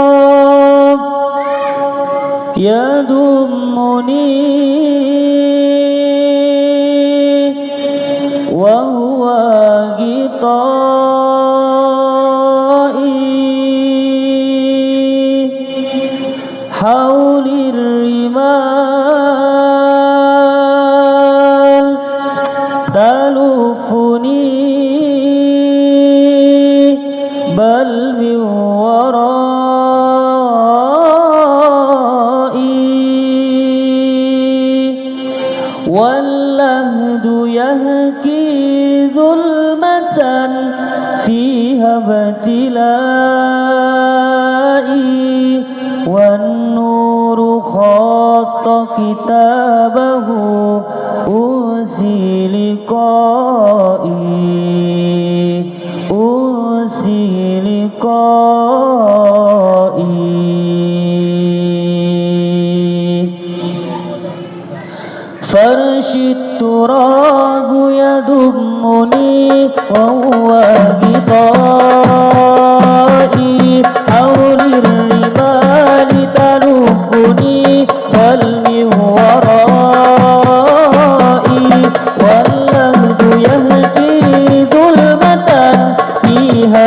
التراب يضمني وهو غطائي حول الرمال تلفني بل من ورائي واللهد يهكي ظلمة فيها ابتلائي والنور خط كتابه أوصي لقائي أوصي لقائي فرش التراب يضمني وهو غطائي حول الرمال تلفني بل من ورائي واللهد يهدي ظلمة فيها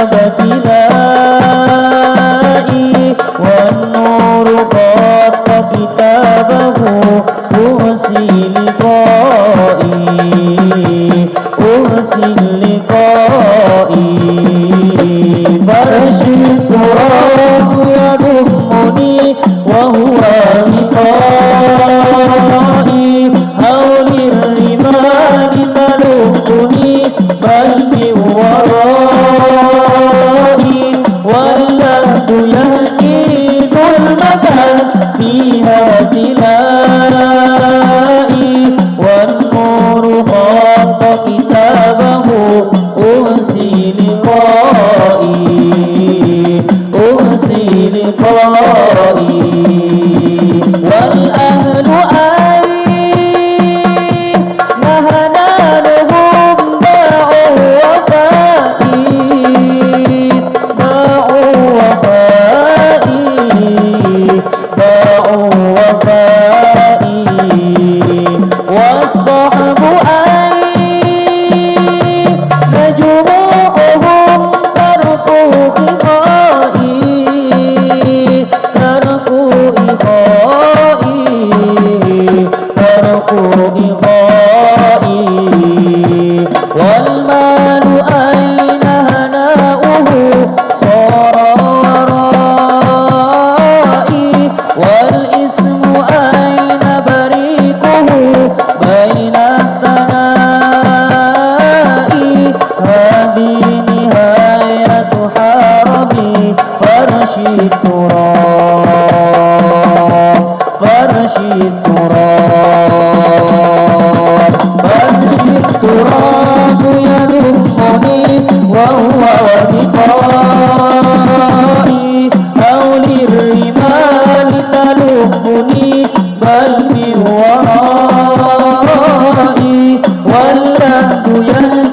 ابتلائي والنور خط كتابه أوصي لقائي أوصي لقائي فرش التراب يضمني وهو غطائي حول الرمال تلفني بل من ورائي واللهد يهدي ظلمة فيها ابتلائي والنور خط كتابه أوصي لقائي أوصي لقائي والأهل مهنانهم باعوا وفائي باعوا وفائي باعوا وفائي والصحب نجموعهم تركوا إخائي تركوا إخائي تركوا إخائي والمال أين هناؤه صار ورائي والاسم أين بريقه بين الثناء هذه نهاية حربي فرش التراب فرش التراب فرش التراب يضمني وهو غطائي حول الرمال تلفني بل من ورائي واللهد يهدي